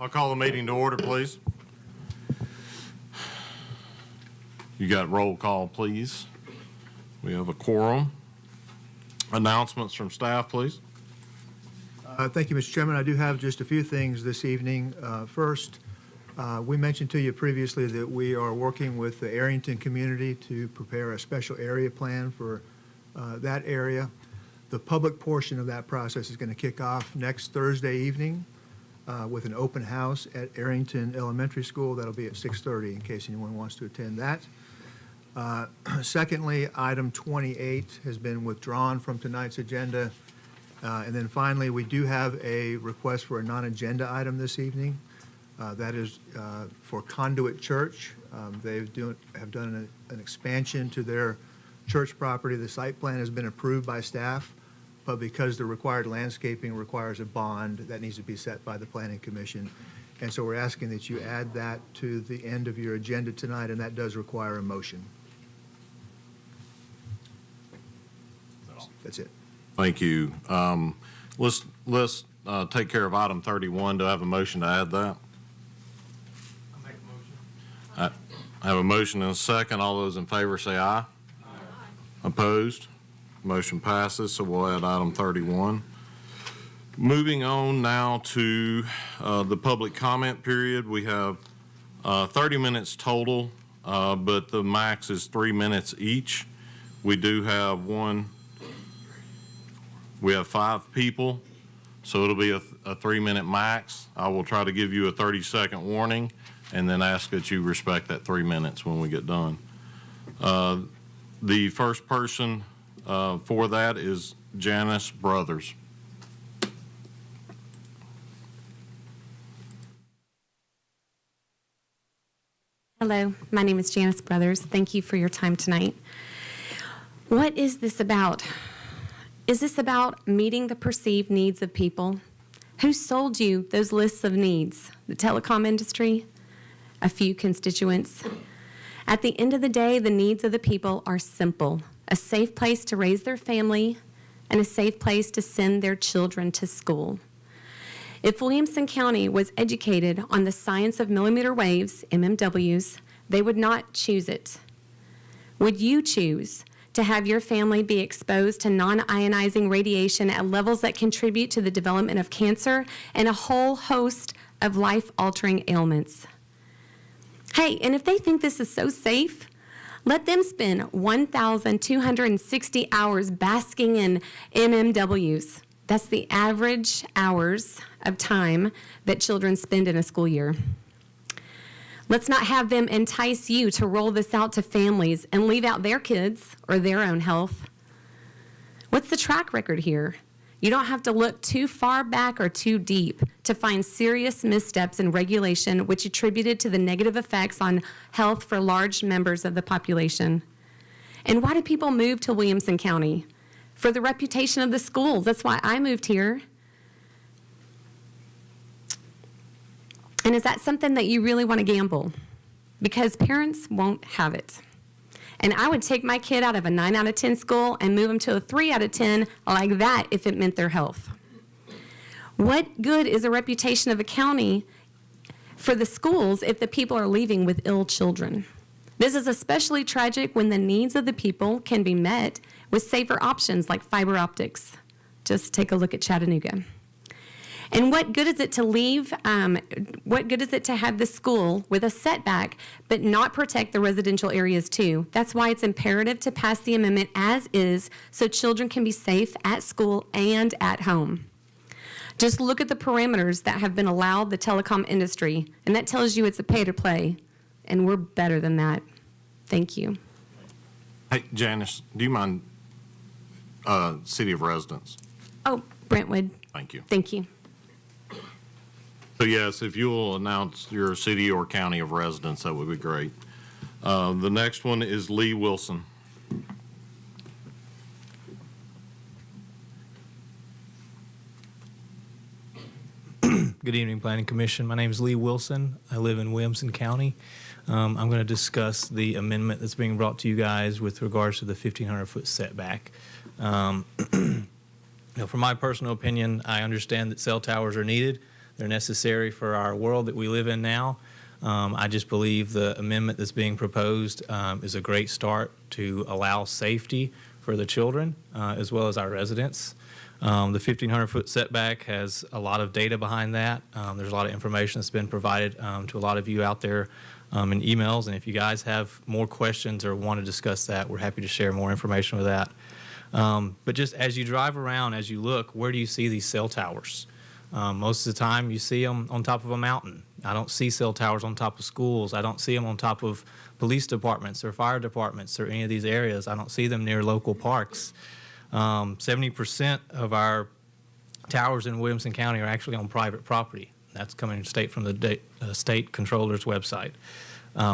I'll call the meeting to order, please. You got roll call, please. We have a quorum. Announcements from staff, please. Thank you, Mr. Chairman. I do have just a few things this evening. First, we mentioned to you previously that we are working with the Arrington community to prepare a special area plan for that area. The public portion of that process is going to kick off next Thursday evening with an open house at Arrington Elementary School. That'll be at 6:30 in case anyone wants to attend that. Secondly, item 28 has been withdrawn from tonight's agenda. And then finally, we do have a request for a non-agenda item this evening. That is for Conduit Church. They have done an expansion to their church property. The site plan has been approved by staff, but because the required landscaping requires a bond, that needs to be set by the Planning Commission. And so we're asking that you add that to the end of your agenda tonight, and that does require a motion. That's it. Thank you. Let's take care of item 31. Do I have a motion to add that? I'll make a motion. I have a motion and a second. All those in favor say aye. Aye. Opposed? Motion passes, so we'll add item 31. Moving on now to the public comment period. We have 30 minutes total, but the max is 3 minutes each. We do have we have 5 people, so it'll be a 3-minute max. I will try to give you a 30-second warning and then ask that you respect that 3 minutes when we get done. The first person for that is Janice Brothers. Hello, my name is Janice Brothers. Thank you for your time tonight. What is this about? Is this about meeting the perceived needs of people? Who sold you those lists of needs? The telecom industry? A few constituents? At the end of the day, the needs of the people are simple: a safe place to raise their family and a safe place to send their children to school. If Williamson County was educated on the science of millimeter waves, MMWs, they would not choose it. Would you choose to have your family be exposed to non-ionizing radiation at levels that contribute to the development of cancer and a whole host of life-altering ailments? Hey, and if they think this is so safe, let them spend 1,260 hours basking in MMWs. That's the average hours of time that children spend in a school year. Let's not have them entice you to roll this out to families and leave out their kids or their own health. What's the track record here? You don't have to look too far back or too deep to find serious missteps in regulation which attributed to the negative effects on health for large members of the population. And why do people move to Williamson County? For the reputation of the schools. That's why I moved here. And is that something that you really want to gamble? Because parents won't have it. And I would take my kid out of a 9 out of 10 school and move them to a 3 out of 10 like that if it meant their health. What good is a reputation of a county for the schools if the people are leaving with ill children? This is especially tragic when the needs of the people can be met with safer options like fiber optics. Just take a look at Chattanooga. And what good is it to leave, what good is it to have the school with a setback but not protect the residential areas too? That's why it's imperative to pass the amendment as is so children can be safe at school and at home. Just look at the parameters that have been allowed the telecom industry, and that tells you it's a pay to play, and we're better than that. Thank you. Hey, Janice, do you mind city of residence? Oh, Brentwood. Thank you. Thank you. So yes, if you will announce your city or county of residence, that would be great. The next one is Lee Wilson. Good evening, Planning Commission. My name is Lee Wilson. I live in Williamson County. I'm going to discuss the amendment that's being brought to you guys with regards to the 1,500-foot setback. From my personal opinion, I understand that cell towers are needed. They're necessary for our world that we live in now. I just believe the amendment that's being proposed is a great start to allow safety for the children as well as our residents. The 1,500-foot setback has a lot of data behind that. There's a lot of information that's been provided to a lot of you out there in emails. And if you guys have more questions or want to discuss that, we're happy to share more information with that. But just as you drive around, as you look, where do you see these cell towers? Most of the time you see them on top of a mountain. I don't see cell towers on top of schools. I don't see them on top of police departments or fire departments or any of these areas. I don't see them near local parks. 70% of our towers in Williamson County are actually on private property. That's coming straight from the state controller's website.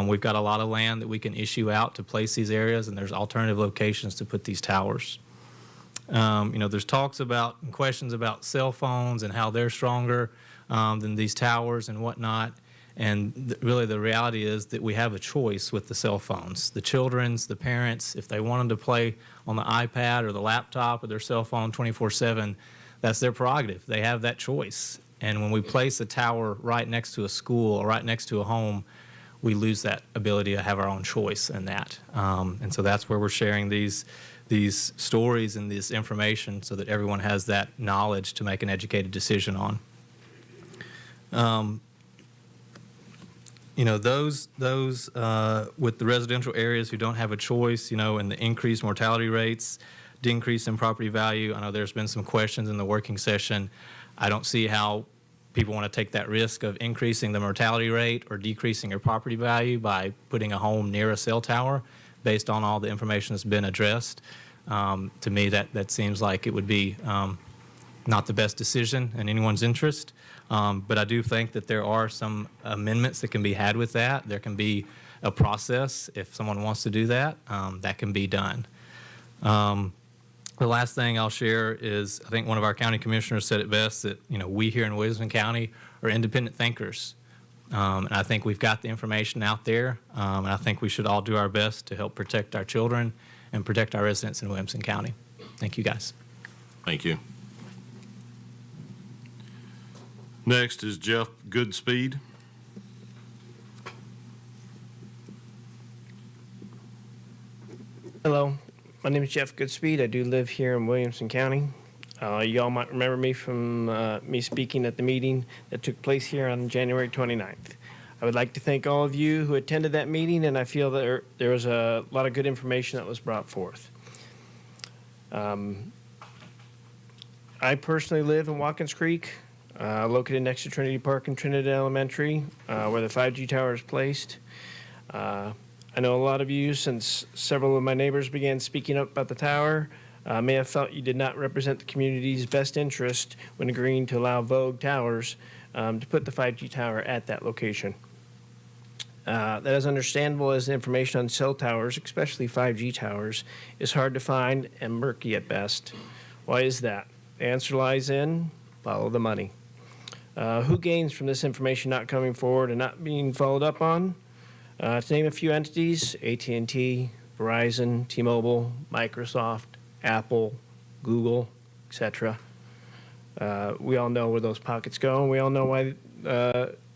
We've got a lot of land that we can issue out to place these areas, and there's alternative locations to put these towers. There's talks about and questions about cell phones and how they're stronger than these towers and whatnot. And really the reality is that we have a choice with the cell phones. The children's, the parents, if they want them to play on the iPad or the laptop or their cell phone 24/7, that's their prerogative. They have that choice. And when we place a tower right next to a school or right next to a home, we lose that ability to have our own choice in that. And so that's where we're sharing these stories and this information so that everyone has that knowledge to make an educated decision on. Those with the residential areas who don't have a choice, and the increased mortality rates, decrease in property value. I know there's been some questions in the working session. I don't see how people want to take that risk of increasing the mortality rate or decreasing your property value by putting a home near a cell tower based on all the information that's been addressed. To me, that seems like it would be not the best decision in anyone's interest. But I do think that there are some amendments that can be had with that. There can be a process if someone wants to do that, that can be done. The last thing I'll share is I think one of our county commissioners said it best that, we here in Williamson County are independent thinkers. And I think we've got the information out there, and I think we should all do our best to help protect our children and protect our residents in Williamson County. Thank you, guys. Thank you. Next is Jeff Goodspeed. Hello, my name is Jeff Goodspeed. I do live here in Williamson County. Y'all might remember me from me speaking at the meeting that took place here on January 29th. I would like to thank all of you who attended that meeting, and I feel that there was a lot of good information that was brought forth. I personally live in Watkins Creek, located next to Trinity Park and Trinity Elementary, where the 5G tower is placed. I know a lot of you, since several of my neighbors began speaking up about the tower, may have felt you did not represent the community's best interest when agreeing to allow Vogue Towers to put the 5G tower at that location. That is understandable, as the information on cell towers, especially 5G towers, is hard to find and murky at best. Why is that? The answer lies in follow the money. Who gains from this information not coming forward and not being followed up on? To name a few entities: AT&T, Verizon, T-Mobile, Microsoft, Apple, Google, etc. We all know where those pockets go, and we all know why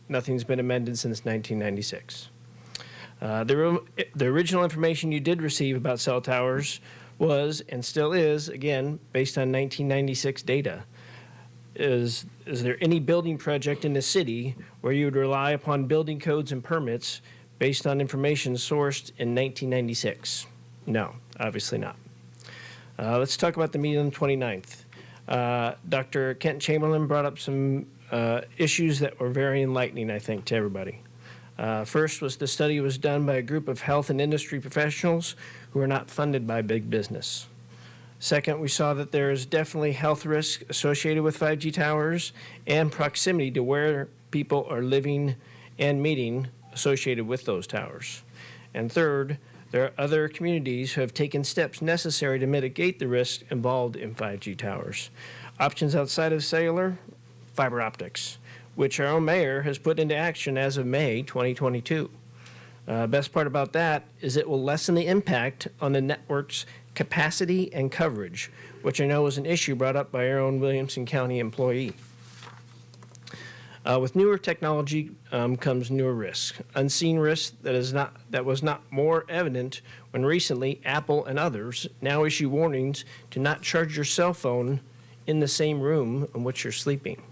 nothing's been amended since 1996. The original information you did receive about cell towers was, and still is, again, based on 1996 data. Is there any building project in the city where you would rely upon building codes and permits based on information sourced in 1996? No, obviously not. Let's talk about the meeting on the 29th. Dr. Kent Chamberlain brought up some issues that were very enlightening, I think, to everybody. First was the study was done by a group of health and industry professionals who are not funded by big business. Second, we saw that there is definitely health risk associated with 5G towers and proximity to where people are living and meeting associated with those towers. And third, there are other communities who have taken steps necessary to mitigate the risk involved in 5G towers. Options outside of cellular, fiber optics, which our own mayor has put into action as of May 2022. Best part about that is it will lessen the impact on the network's capacity and coverage, which I know was an issue brought up by our own Williamson County employee. With newer technology comes newer risks, unseen risks that was not more evident when recently Apple and others now issue warnings to not charge your cell phone in the same room in which you're sleeping.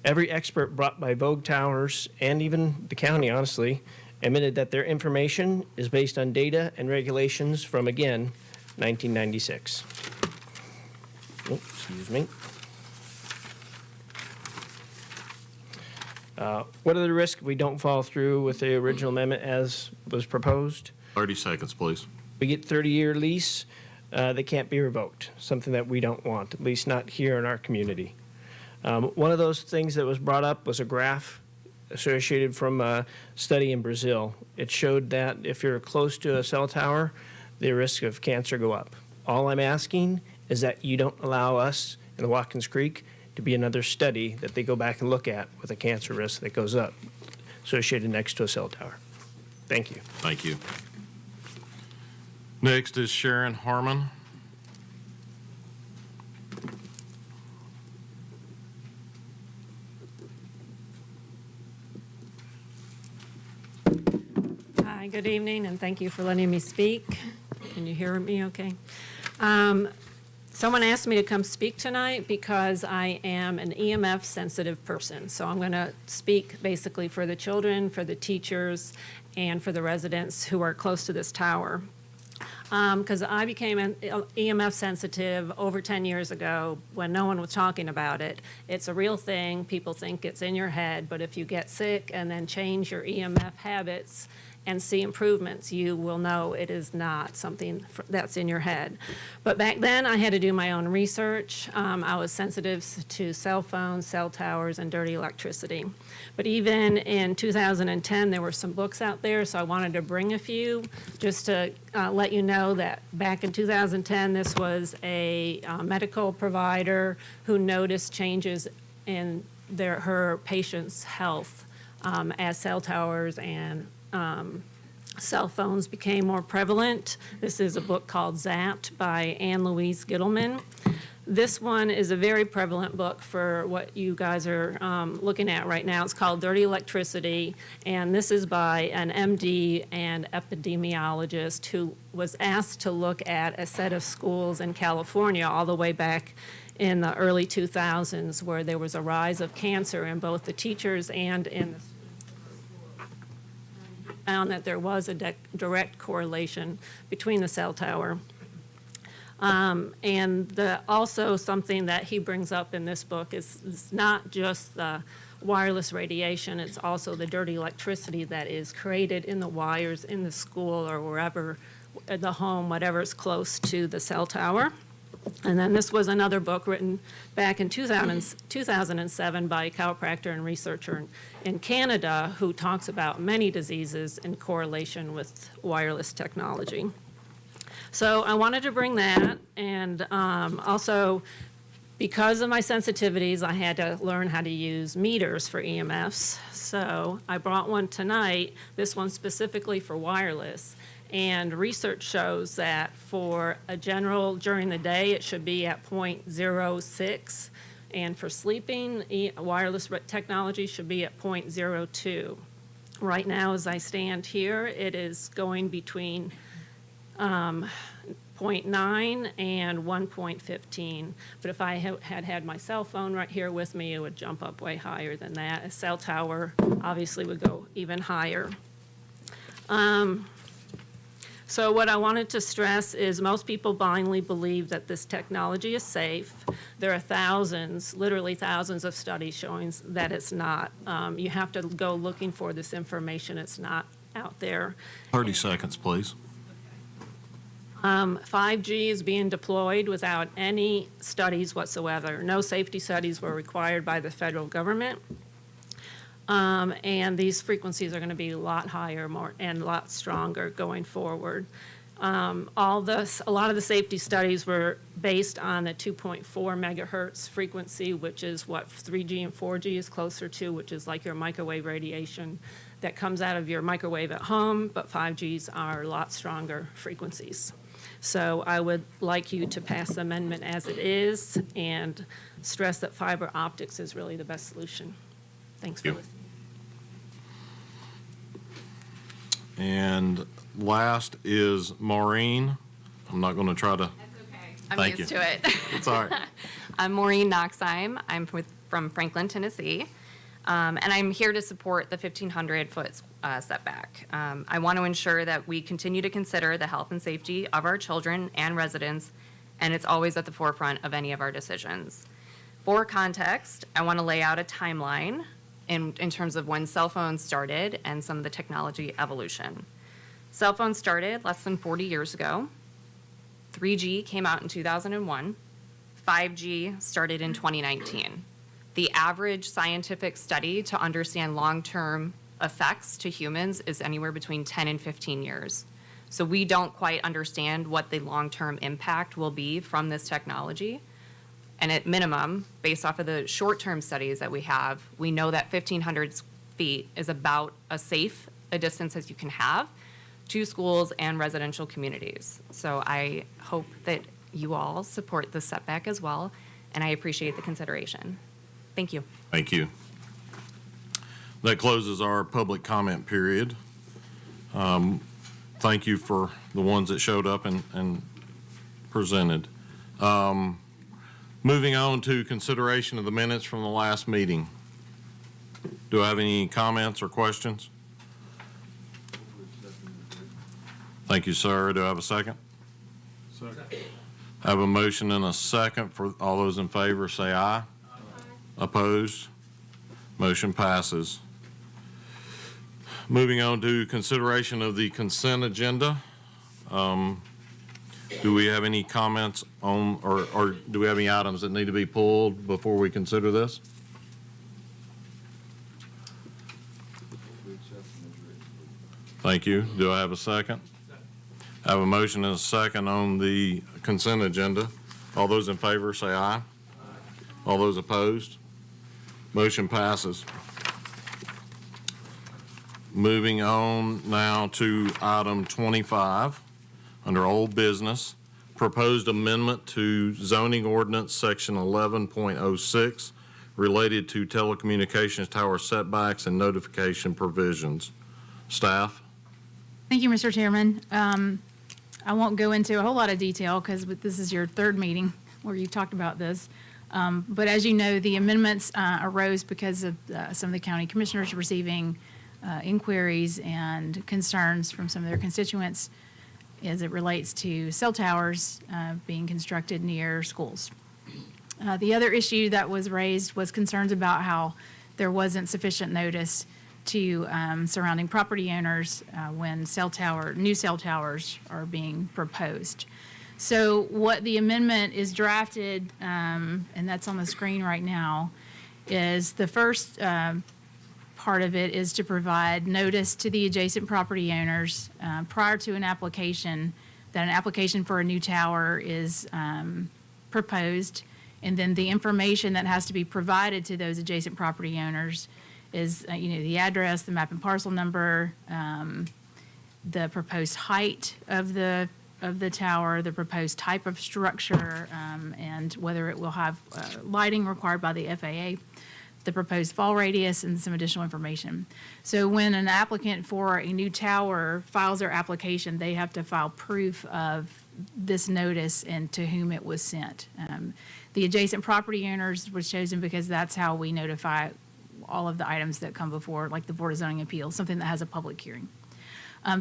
Every expert brought by Vogue Towers and even the county, honestly, admitted that their information is based on data and regulations from, again, 1996. Oh, excuse me. What are the risks if we don't follow through with the original amendment as was proposed? 30 seconds, please. We get 30-year lease that can't be revoked, something that we don't want, at least not here in our community. One of those things that was brought up was a graph associated from a study in Brazil. It showed that if you're close to a cell tower, the risk of cancer go up. All I'm asking is that you don't allow us in the Watkins Creek to be another study that they go back and look at with a cancer risk that goes up associated next to a cell tower. Thank you. Thank you. Next is Sharon Harmon. Hi, good evening, and thank you for letting me speak. Can you hear me okay? Someone asked me to come speak tonight because I am an EMF-sensitive person. So I'm going to speak basically for the children, for the teachers, and for the residents who are close to this tower. Because I became an EMF sensitive over 10 years ago when no one was talking about it. It's a real thing. People think it's in your head, but if you get sick and then change your EMF habits and see improvements, you will know it is not something that's in your head. But back then, I had to do my own research. I was sensitive to cell phones, cell towers, and dirty electricity. But even in 2010, there were some books out there, so I wanted to bring a few just to let you know that back in 2010, this was a medical provider who noticed changes in her patient's health as cell towers and cell phones became more prevalent. This is a book called Zapped by Anne Louise Gittleman. This one is a very prevalent book for what you guys are looking at right now. It's called Dirty Electricity, and this is by an MD and epidemiologist who was asked to look at a set of schools in California all the way back in the early 2000s where there was a rise of cancer in both the teachers and in the found that there was a direct correlation between the cell tower. And also something that he brings up in this book is it's not just the wireless radiation, it's also the dirty electricity that is created in the wires in the school or wherever, the home, whatever is close to the cell tower. And then this was another book written back in 2007 by a chiropractor and researcher in Canada who talks about many diseases in correlation with wireless technology. So I wanted to bring that, and also because of my sensitivities, I had to learn how to use meters for EMFs. So I brought one tonight, this one specifically for wireless. And research shows that for a general during the day, it should be at 0.06. And for sleeping, wireless technology should be at 0.02. Right now, as I stand here, it is going between 0.9 and 1.15. But if I had my cell phone right here with me, it would jump up way higher than that. A cell tower obviously would go even higher. So what I wanted to stress is most people blindly believe that this technology is safe. There are thousands, literally thousands of studies showing that it's not. You have to go looking for this information. It's not out there. 30 seconds, please. 5G is being deployed without any studies whatsoever. No safety studies were required by the federal government. And these frequencies are going to be a lot higher, more and a lot stronger going forward. A lot of the safety studies were based on the 2.4 megahertz frequency, which is what 3G and 4G is closer to, which is like your microwave radiation that comes out of your microwave at home, but 5Gs are a lot stronger frequencies. So I would like you to pass the amendment as it is and stress that fiber optics is really the best solution. Thanks for You. listening. And last is Maureen. I'm not going to try to, That's okay. I'm Thank used you. to it. it's all right. I'm Maureen Knoxheim. I'm from Franklin, Tennessee. And I'm here to support the 1,500-foot setback. I want to ensure that we continue to consider the health and safety of our children and residents, and it's always at the forefront of any of our decisions. For context, I want to lay out a timeline in terms of when cell phones started and some of the technology evolution. Cell phones started less than 40 years ago. 3G came out in 2001. 5G started in 2019. The average scientific study to understand long-term effects to humans is anywhere between 10 and 15 years. So we don't quite understand what the long-term impact will be from this technology. And at minimum, based off of the short-term studies that we have, we know that 1,500 feet is about as safe a distance as you can have to schools and residential communities. So I hope that you all support the setback as well, and I appreciate the consideration. Thank you. Thank you. That closes our public comment period. Thank you for the ones that showed up and presented. Moving on to consideration of the minutes from the last meeting. Do I have any comments or questions? Thank you, sir. Do I have a second? Second. I have a motion and a second. For all those in favor, say aye. Aye. Opposed? Motion passes. Moving on to consideration of the consent agenda. Do we have any comments on, or do we have any items that need to be pulled before we consider this? Thank you. Do I have a second? I have a motion and a second on the consent agenda. All those in favor say aye. Aye. All those opposed? Motion passes. Moving on now to item 25, under old business, proposed amendment to zoning ordinance section 11.06 related to telecommunications tower setbacks and notification provisions. Staff? Thank you, Mr. Chairman. I won't go into a whole lot of detail because this is your third meeting where you've talked about this. But as you know, the amendments arose because of some of the county commissioners receiving inquiries and concerns from some of their constituents as it relates to cell towers being constructed near schools. The other issue that was raised was concerns about how there wasn't sufficient notice to surrounding property owners when new cell towers are being proposed. So what the amendment is drafted, and that's on the screen right now, is the first part of it is to provide notice to the adjacent property owners prior to an application that an application for a new tower is proposed, and then the information that has to be provided to those adjacent property owners is the address, the map and parcel number, the proposed height of the tower, the proposed type of structure, and whether it will have lighting required by the FAA, the proposed fall radius, and some additional information. So when an applicant for a new tower files their application, they have to file proof of this notice and to whom it was sent. The adjacent property owners was chosen because that's how we notify all of the items that come before, like the Board of Zoning Appeals, something that has a public hearing.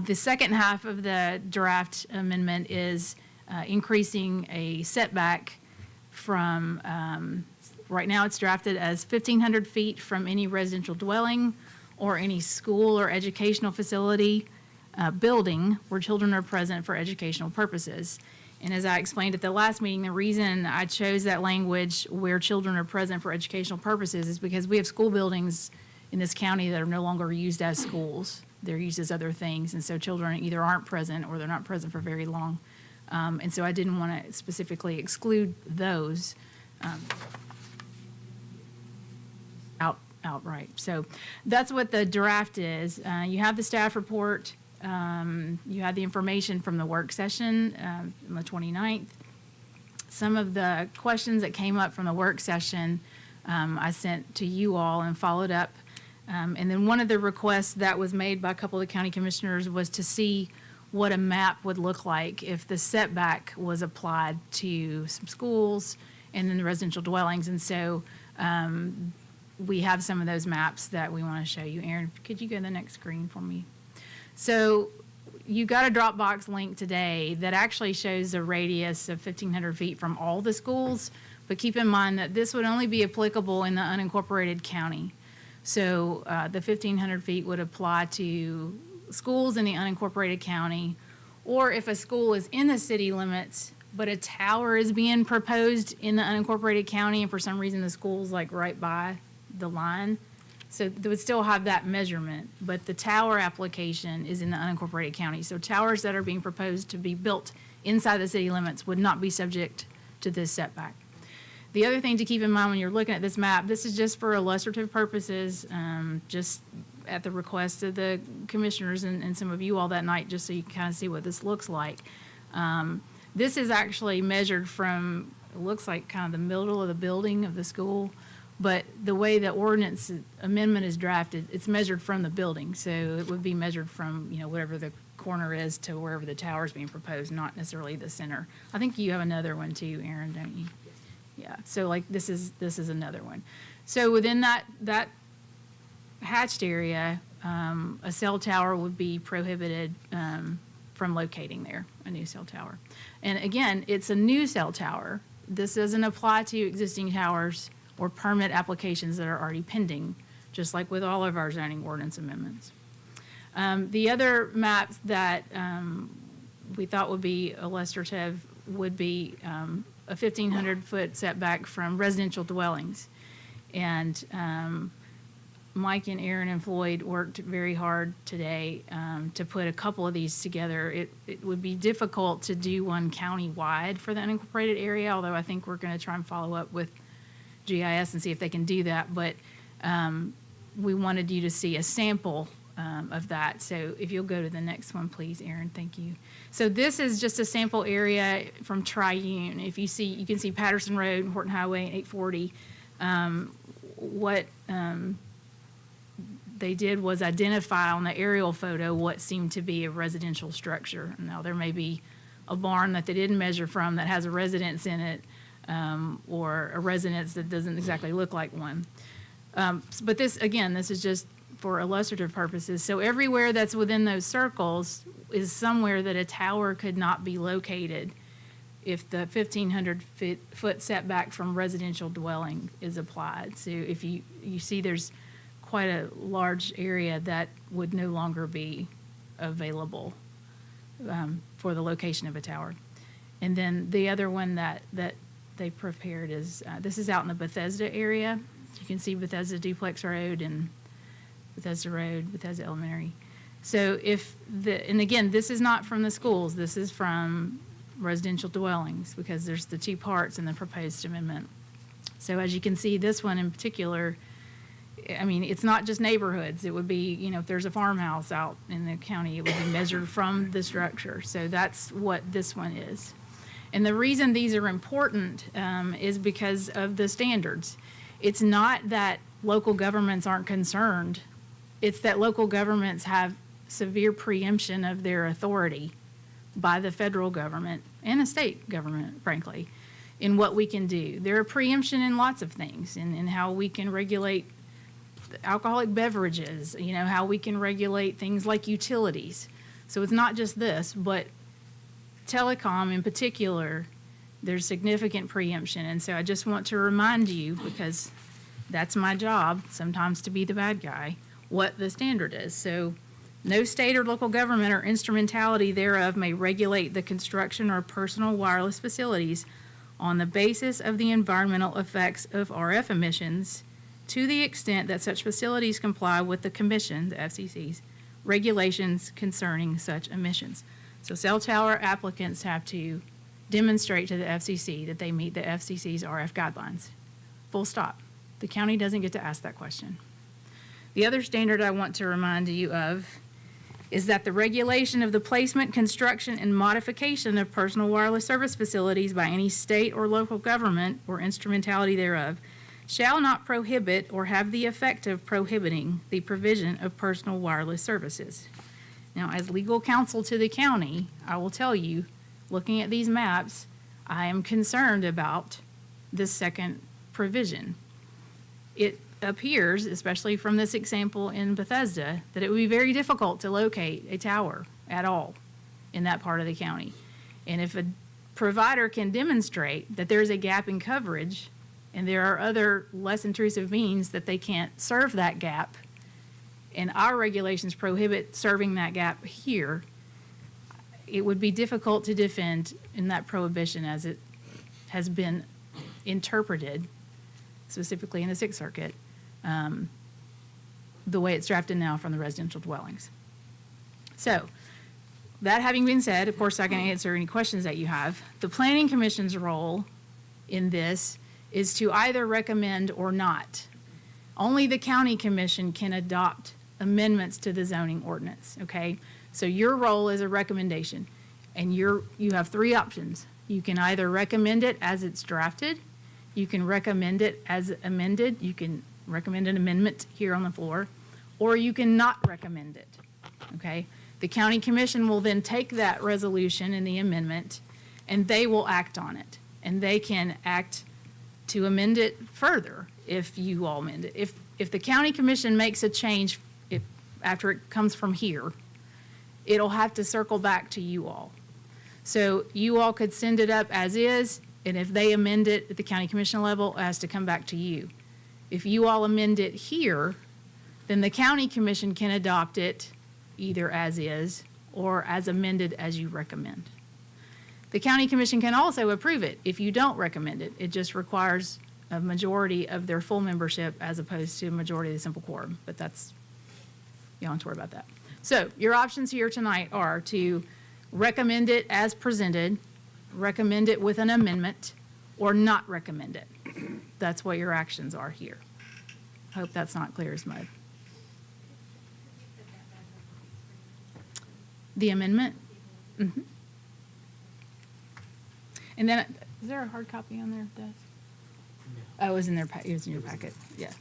The second half of the draft amendment is increasing a setback from, right now it's drafted as 1,500 feet from any residential dwelling or any school or educational facility building where children are present for educational purposes. And as I explained at the last meeting, the reason I chose that language where children are present for educational purposes is because we have school buildings in this county that are no longer used as schools. They're used as other things, and so children either aren't present or they're not present for very long. And so I didn't want to specifically exclude those outright. So that's what the draft is. You have the staff report. You had the information from the work session on the 29th. Some of the questions that came up from the work session I sent to you all and followed up And then one of the requests that was made by a couple of the county commissioners was to see what a map would look like if the setback was applied to some schools and then the residential dwellings. And so we have some of those maps that we want to show you. Aaron, could you go to the next screen for me? So you got a Dropbox link today that actually shows a radius of 1,500 feet from all the schools, but keep in mind that this would only be applicable in the unincorporated county. So the 1,500 feet would apply to schools in the unincorporated county, or if a school is in the city limits, but a tower is being proposed in the unincorporated county, and for some reason the school's like right by the line. So they would still have that measurement, but the tower application is in the unincorporated county. So towers that are being proposed to be built inside the city limits would not be subject to this setback. The other thing to keep in mind when you're looking at this map, this is just for illustrative purposes, just at the request of the commissioners and some of you all that night, just so you can kind of see what this looks like. This is actually measured from, it looks like kind of the middle of the building of the school, but the way the ordinance amendment is drafted, it's measured from the building. So it would be measured from, whatever the corner is to wherever the tower is being proposed, not necessarily the center. I think you have another one too, Aaron, don't you? Yeah, so like this is another one. So within that hatched area, a cell tower would be prohibited from locating there, a new cell tower. And again, it's a new cell tower. This doesn't apply to existing towers or permit applications that are already pending, just like with all of our zoning ordinance amendments. The other maps that we thought would be illustrative would be a 1,500-foot setback from residential dwellings. And Mike and Aaron and Floyd worked very hard today to put a couple of these together. It would be difficult to do one county-wide for the unincorporated area, although I think we're going to try and follow up with GIS and see if they can do that. But we wanted you to see a sample of that. So if you'll go to the next one, please, Aaron, thank you. So this is just a sample area from Triune. If you see, you can see Patterson Road, Horton Highway, and 840. What they did was identify on the aerial photo what seemed to be a residential structure. Now, there may be a barn that they didn't measure from that has a residence in it, or a residence that doesn't exactly look like one. But this, again, this is just for illustrative purposes. So everywhere that's within those circles is somewhere that a tower could not be located if the 1,500-foot setback from residential dwelling is applied. So if you see there's quite a large area that would no longer be available for the location of a tower. And then the other one that they prepared is, this is out in the Bethesda area. You can see Bethesda Duplex Road and Bethesda Road, Bethesda Elementary. So and again, this is not from the schools, this is from residential dwellings, because there's the two parts in the proposed amendment. So as you can see, this one in particular, I mean, it's not just neighborhoods. It would be, if there's a farmhouse out in the county, it would be measured from the structure. So that's what this one is. And the reason these are important is because of the standards. It's not that local governments aren't concerned. It's that local governments have severe preemption of their authority by the federal government and the state government, frankly, in what we can do. There are preemption in lots of things, in how we can regulate alcoholic beverages, how we can regulate things like utilities. So it's not just this, but telecom in particular, there's significant preemption. And so I just want to remind you, because that's my job, sometimes to be the bad guy, what the standard is. So no state or local government or instrumentality thereof may regulate the construction or personal wireless facilities on the basis of the environmental effects of RF emissions to the extent that such facilities comply with the Commission, the FCC's, regulations concerning such emissions. So cell tower applicants have to demonstrate to the FCC that they meet the FCC's RF guidelines. Full stop. The county doesn't get to ask that question. The other standard I want to remind you of is that the regulation of the placement, construction, and modification of personal wireless service facilities by any state or local government or instrumentality thereof shall not prohibit or have the effect of prohibiting the provision of personal wireless services. Now, as legal counsel to the county, I will tell you, looking at these maps, I am concerned about this second provision. It appears, especially from this example in Bethesda, that it would be very difficult to locate a tower at all in that part of the county. And if a provider can demonstrate that there's a gap in coverage and there are other less intrusive means that they can't serve that gap, and our regulations prohibit serving that gap here, it would be difficult to defend in that prohibition as it has been interpreted, specifically in the Sixth Circuit, the way it's drafted now from the residential dwellings. So, that having been said, of course, I can answer any questions that you have. The Planning Commission's role in this is to either recommend or not. Only the County Commission can adopt amendments to the zoning ordinance, okay? So your role is a recommendation, and you have three options. You can either recommend it as it's drafted, you can recommend it as amended, you can recommend an amendment here on the floor, or you can not recommend it, okay? The County Commission will then take that resolution and the amendment, and they will act on it. And they can act to amend it further if you all amend it. If the County Commission makes a change after it comes from here, it'll have to circle back to you all. So you all could send it up as is, and if they amend it at the County Commission level, it has to come back to you. If you all amend it here, then the County Commission can adopt it either as is or as amended as you recommend. The County Commission can also approve it if you don't recommend it. It just requires a majority of their full membership as opposed to a majority of the simple quorum, but that's, you don't have to worry about that. So your options here tonight are to recommend it as presented, recommend it with an amendment, or not recommend it. That's what your actions are here. I hope that's not clear as mud. The amendment? Mm-hmm. And then, is there a hard copy on there, Des? Oh, it was in their it was in your packet, yeah.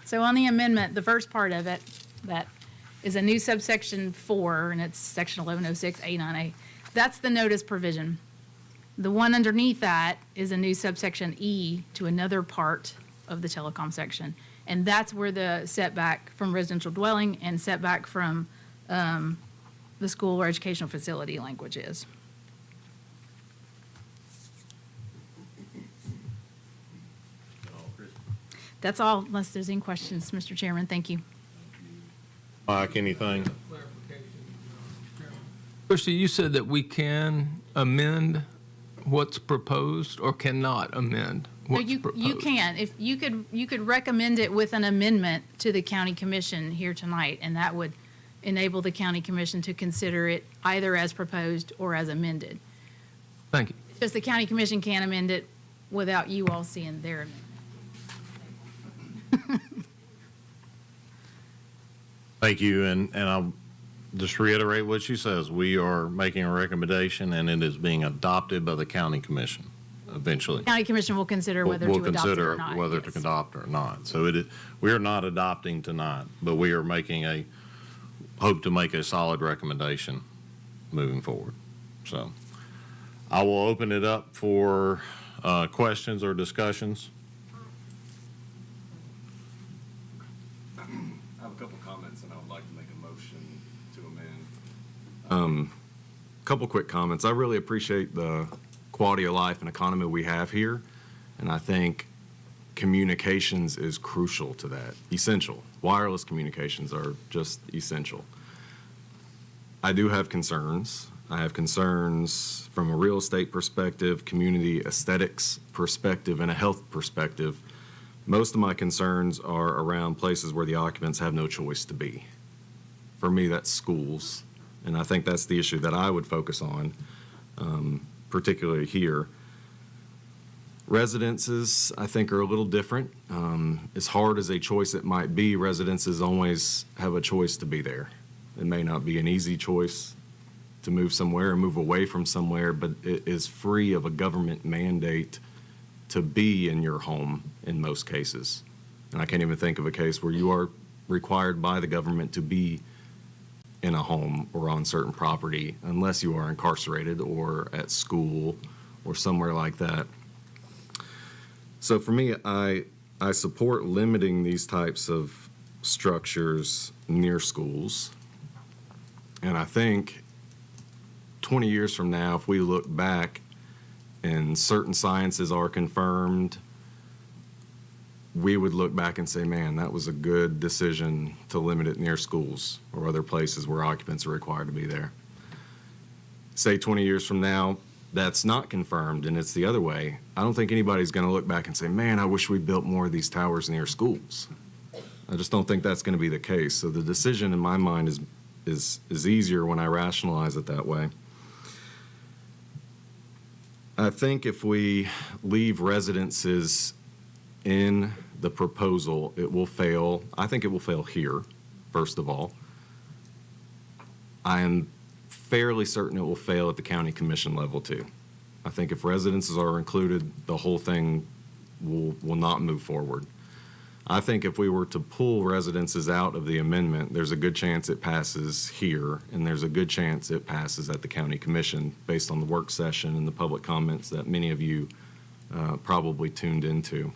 So on the amendment, the first part of it, that is a new subsection 4, and it's section 1106A9A. That's the notice provision. The one underneath that is a new subsection E to another part of the telecom section. And that's where the setback from residential dwelling and setback from the school or educational facility language is. That's all, unless there's any questions, Mr. Chairman. Thank you. Mike, anything? Christie, you said that we can amend what's proposed or cannot amend No, what's proposed? you can. If you could recommend it with an amendment to the county commission here tonight, and that would enable the county commission to consider it either as proposed or as amended. Thank you. It's just the county commission can't amend it without you all seeing their amendment. Thank you, and I'll just reiterate what she says. We are making a recommendation, and it is being adopted by the county commission eventually. County commission will consider whether We'll to adopt it or consider not. whether yes. to adopt or not. So we are not adopting tonight, but we are making hope to make a solid recommendation moving forward. So I will open it up for questions or discussions. I have a couple comments, and I would like to make a motion to amend. Couple quick comments. I really appreciate the quality of life and economy we have here, and I think communications is crucial to that, essential. Wireless communications are just essential. I do have concerns. I have concerns from a real estate perspective, community aesthetics perspective, and a health perspective. Most of my concerns are around places where the occupants have no choice to be. For me, that's schools, and I think that's the issue that I would focus on, particularly here. Residences, I think, are a little different. As hard as a choice it might be, residences always have a choice to be there. It may not be an easy choice to move somewhere or move away from somewhere, but it is free of a government mandate to be in your home in most cases. And I can't even think of a case where you are required by the government to be in a home or on certain property unless you are incarcerated or at school or somewhere like that. So for me, I support limiting these types of structures near schools. And I think 20 years from now, if we look back and certain sciences are confirmed, we would look back and say, man, that was a good decision to limit it near schools or other places where occupants are required to be there. Say 20 years from now, that's not confirmed and it's the other way. I don't think anybody's going to look back and say, man, I wish we built more of these towers near schools. I just don't think that's going to be the case. So the decision in my mind is easier when I rationalize it that way. I think if we leave residences in the proposal, it will fail. I think it will fail here, first of all. I am fairly certain it will fail at the county commission level too. I think if residences are included, the whole thing will not move forward. I think if we were to pull residences out of the amendment, there's a good chance it passes here, and there's a good chance it passes at the county commission based on the work session and the public comments that many of you probably tuned into.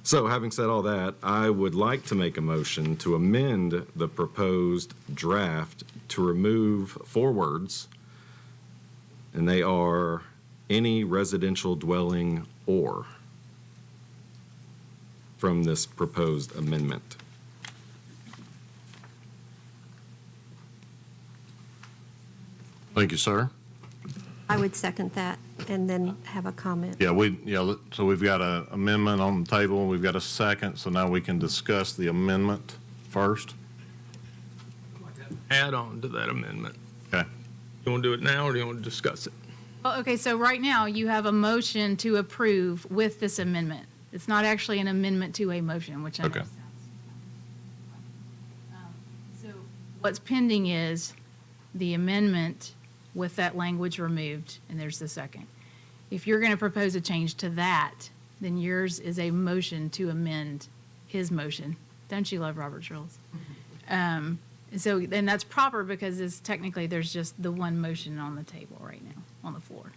So having said all that, I would like to make a motion to amend the proposed draft to remove 4 words, and they are any residential dwelling or from this proposed amendment. Thank you, sir. I would second that and then have a comment. So we've got an amendment on the table, we've got a second, so now we can discuss the amendment first. Add on to that amendment. Okay. You want to do it now or do you want to discuss it? Well, okay, so right now you have a motion to approve with this amendment. It's not actually an amendment to a motion, which I know Okay. sounds. So what's pending is the amendment with that language removed, and there's the second. If you're going to propose a change to that, then yours is a motion to amend his motion. Don't you love Robert's rules? So then that's proper because it's technically there's just the one motion on the table right now, on the floor.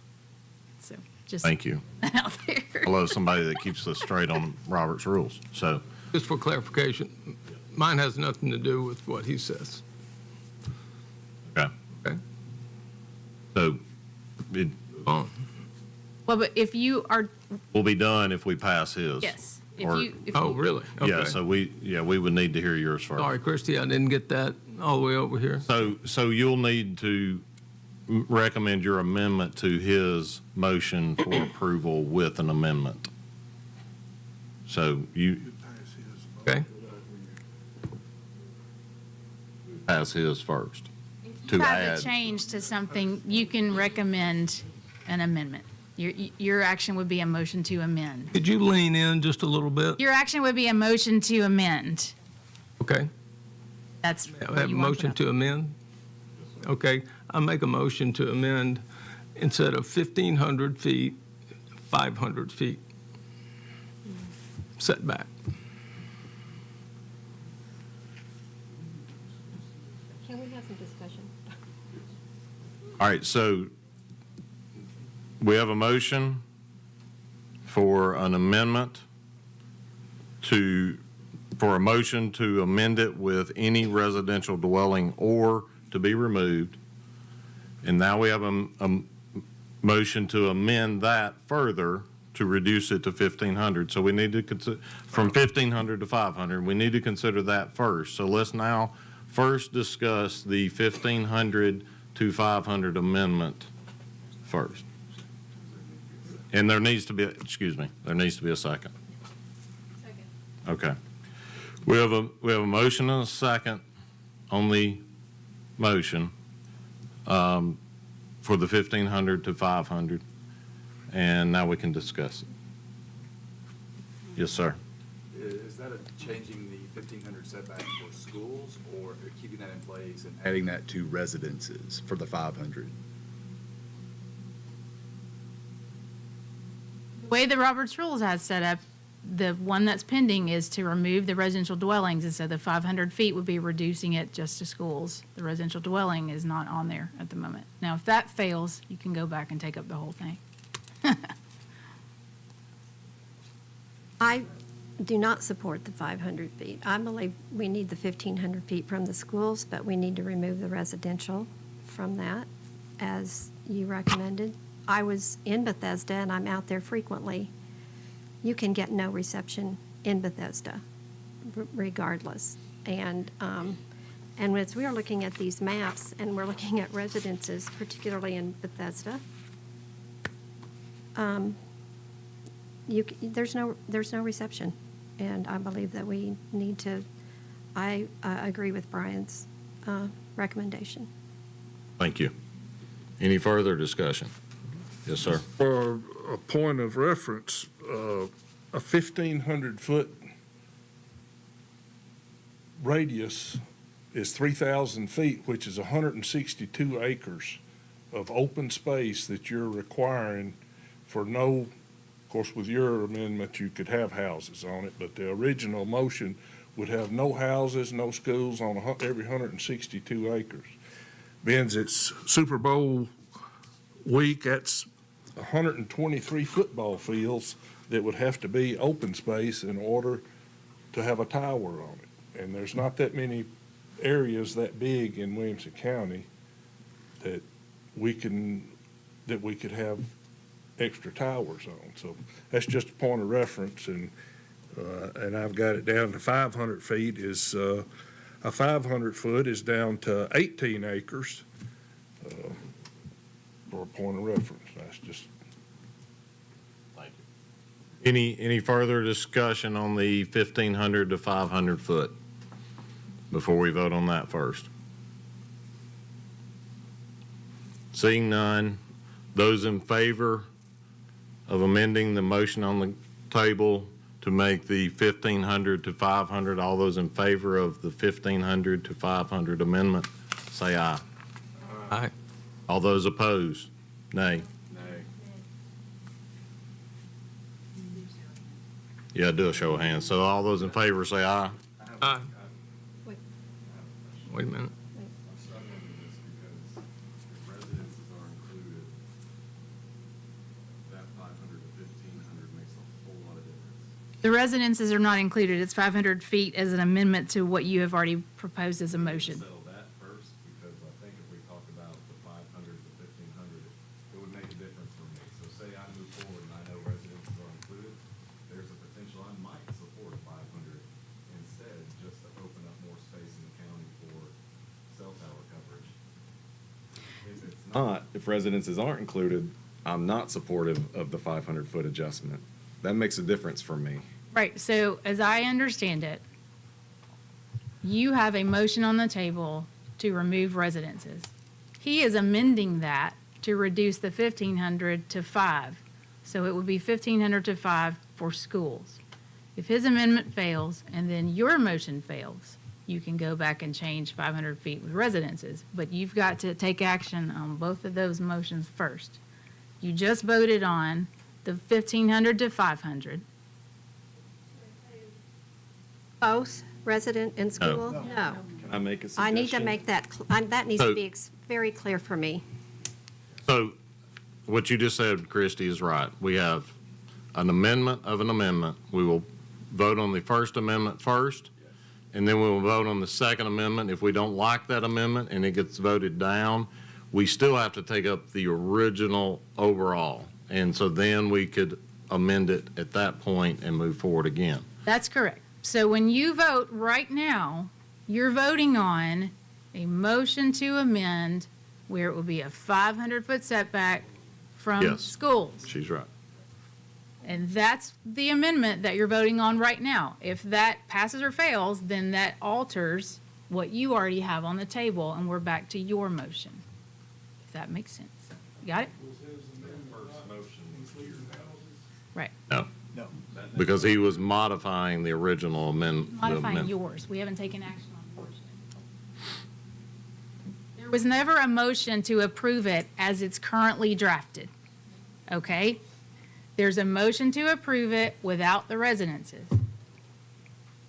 So just Thank you. out there. I love somebody that keeps us straight on Robert's rules. So, Just for clarification, mine has nothing to do with what he says. okay. Okay? So it On. Well, but if you are, will be done if we pass his. yes, Or- if Oh, you, really? Okay. Yeah, so we would need to hear yours first. Sorry, Christie, I didn't get that all the way over here. So you'll need to recommend your amendment to his motion for approval with an amendment. So you Okay? pass his first to have add. a change to something, you can recommend an amendment. Your action would be a motion to amend. Could you lean in just a little bit? Your action would be a motion to amend. Okay. That's I what have a you want motion to amend? Okay, I make a motion to amend instead of 1,500 feet, 500 feet setback. Can we have some discussion? All right, so we have a motion for an amendment for a motion to amend it with any residential dwelling or to be removed. And now we have a motion to amend that further to reduce it to 1,500. So we need to consider, from 1,500 to 500, we need to consider that first. So let's now first discuss the 1,500 to 500 amendment first. And there needs to be a second. Okay. We have a motion and a second on the motion for the 1,500 to 500, and now we can discuss it. Yes, sir. Is that changing the 1,500 setback for schools or keeping that in place and adding that to residences for the 500? way the Roberts Rules has set up, the one that's pending is to remove the residential dwellings, and so the 500 feet would be reducing it just to schools. The residential dwelling is not on there at the moment. Now, if that fails, you can go back and take up the whole thing. I do not support the 500 feet. I believe we need the 1,500 feet from the schools, but we need to remove the residential from that, as you recommended. I was in Bethesda, and I'm out there frequently. You can get no reception in Bethesda, regardless. And as we are looking at these maps, and we're looking at residences, particularly in Bethesda, there's no reception. And I believe that we need to, I agree with Brian's recommendation. Thank you. Any further discussion? Yes, sir. For a point of reference, a 1,500-foot radius is 3,000 feet, which is 162 acres of open space that you're requiring for no, of course, with your amendment, you could have houses on it, but the original motion would have no houses, no schools on every 162 acres. Ben's, it's Super Bowl week, that's 123 football fields that would have to be open space in order to have a tower on it. And there's not that many areas that big in Williamson County that we could have extra towers on. So that's just a point of reference, and I've got it down to 500 feet is, a 500 foot is down to 18 acres for a point of reference. That's just. Any further discussion on the 1,500 to 500 foot before we vote on that first? Seeing none, those in favor of amending the motion on the table to make the 1,500 to 500, all those in favor of the 1,500 to 500 amendment, say aye. Aye. All those opposed, nay. Yeah, do a show of hands. So all those in favor say aye. Aye. Wait a minute. I'm struggling with this because if residences are included, that 500 to 1,500 makes a whole lot of difference. The residences are not included. It's 500 feet as an amendment to what you have already proposed as a motion. Settle that first, because I think if we talk about the 500 to 1,500, it would make a difference for me. So say I move forward and I know residences are included, there's a potential I might support 500 instead, just to open up more space in the county for cell tower coverage. If it's not, if residences aren't included, I'm not supportive of the 500-foot adjustment. That makes a difference for me. Right, so as I understand it, you have a motion on the table to remove residences. He is amending that to reduce the 1,500 to 5. So it would be 1,500 to 5 for schools. If his amendment fails and then your motion fails, you can go back and change 500 feet with residences. But you've got to take action on both of those motions first. You just voted on the 1,500 to 500. Both resident and school? No. Can I make a suggestion? I need to make that, that needs to be very clear for me. So what you just said, Christie, is right. We have an amendment of an amendment. We will vote on the first amendment first, and then we will vote on the second amendment. If we don't like that amendment and it gets voted down, we still have to take up the original overall. And so then we could amend it at that point and move forward again. That's correct. So when you vote right now, you're voting on a motion to amend where it will be a 500-foot setback from Yes. schools. She's right. And that's the amendment that you're voting on right now. If that passes or fails, then that alters what you already have on the table, and we're back to your motion. If that makes sense. You got it? Right. No. No. Because he was modifying the original amendment. Modifying yours. We haven't taken action on yours yet. There was never a motion to approve it as it's currently drafted. Okay? There's a motion to approve it without the residences.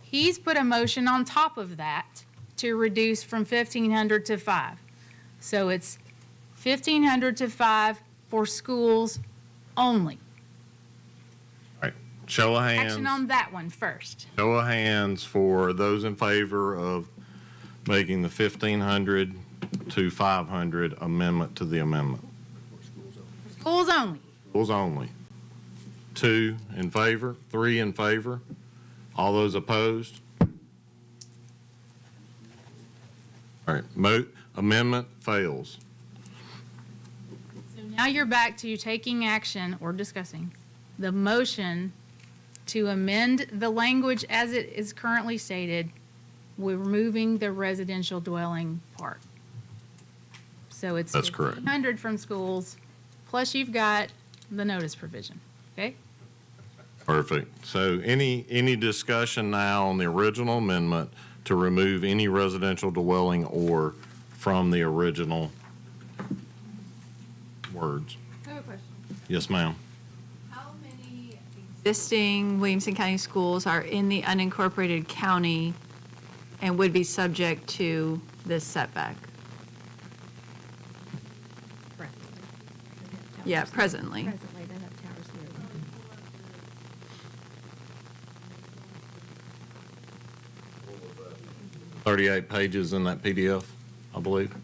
He's put a motion on top of that to reduce from 1,500 to 5. So it's 1,500 to 5 for schools only. All right, show of Action on hands, that one first. show of hands for those in favor of making the 1,500 to 500 amendment to the amendment. Schools only. Schools only. 2 in favor, 3 in favor. All those opposed? All right, amendment fails. So now you're back to taking action or discussing the motion to amend the language as it is currently stated, with removing the residential dwelling part. So it's That's correct. 1,500 from schools, plus you've got the notice provision, okay? Perfect. So any discussion now on the original amendment to remove any residential dwelling or from the original words? I have a question. Yes, ma'am. How many existing Williamson County schools are in the unincorporated county and would be subject to this setback? Yeah, presently. Presently, they have towers near them. 38 pages in that PDF, I believe.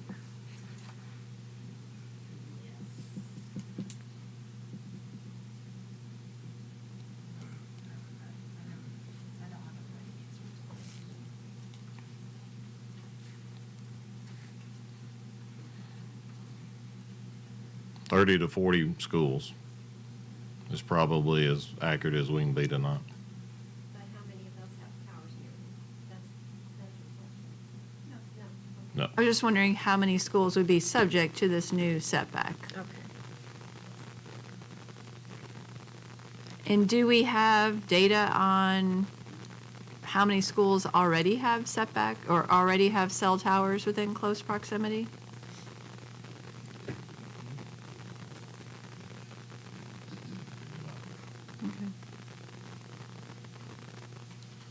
Thirty to 40 schools is probably as accurate as we can be tonight. But how many of those have towers near them? That's your question. No. I was just wondering how many schools would be subject to this new setback? Okay. And do we have data on how many schools already have setback or already have cell towers within close proximity?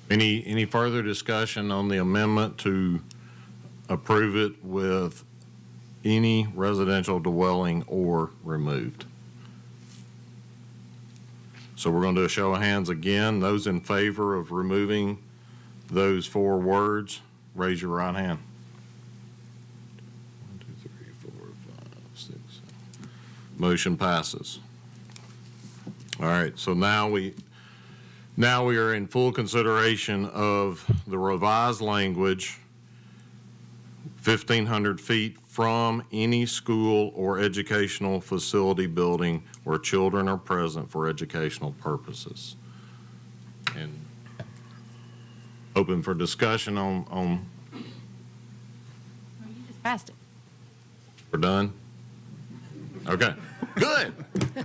Any further discussion on the amendment to approve it with any residential dwelling or removed? So we're going to do a show of hands again. Those in favor of removing those 4 words, raise your right hand. 1, 2, 3, 4, 5, 6, 7. Motion passes. All right, so now we are in full consideration of the revised language, 1,500 feet from any school or educational facility building where children are present for educational purposes. And open for discussion on, You just passed it. we're done? Okay, good.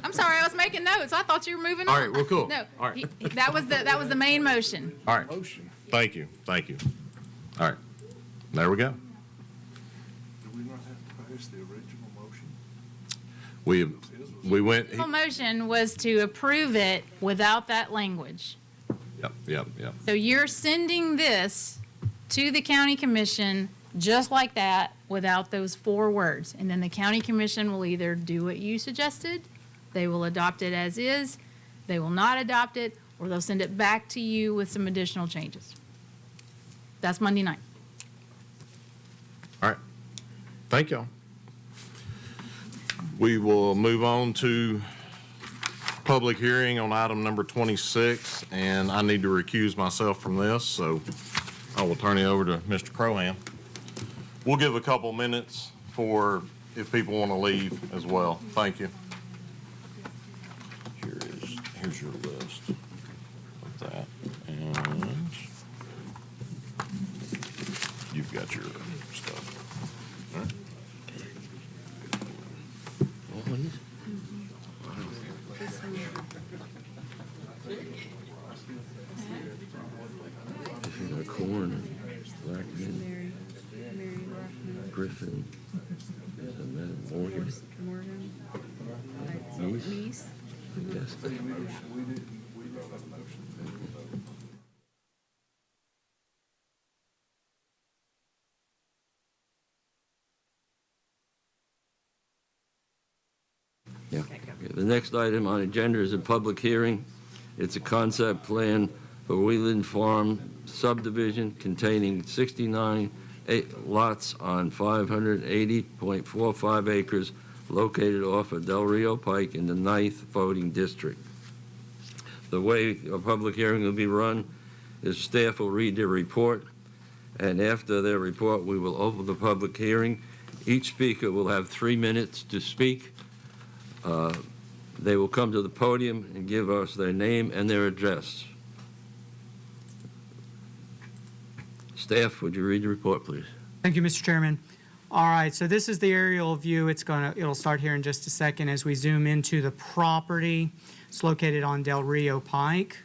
I'm sorry, I was making notes. I thought you were moving on. All right, well, cool. No, All right. that was the main motion. All right, Motion. thank you. All right, there we go. Do we not have to pass the original motion? We went, The motion was to approve it without that language. yep. So you're sending this to the county commission just like that, without those 4 words. And then the county commission will either do what you suggested, they will adopt it as is, they will not adopt it, or they'll send it back to you with some additional changes. That's Monday night. All right. Thank y'all. We will move on to public hearing on item number 26, and I need to recuse myself from this, so I will turn it over to Mr. Croham. We'll give a couple minutes for if people want to leave as well. Thank you. Here's your list of that, and you've got your stuff. All right. Corn, Blackman, Griffin, Morgan, Meese, Yes. We don't have a motion. Yeah. Okay, the next item on the agenda is a public hearing. It's a concept plan for Wheeland Farm subdivision containing 69 lots on 580.45 acres located off of Del Rio Pike in the 9th voting district. The way a public hearing will be run is staff will read their report, and after their report, we will open the public hearing. Each speaker will have 3 minutes to speak. They will come to the podium and give us their name and their address. Staff, would you read the report, please? Thank you, Mr. Chairman. All right, so this is the aerial view. It'll start here in just a second as we zoom into the property. It's located on Del Rio Pike.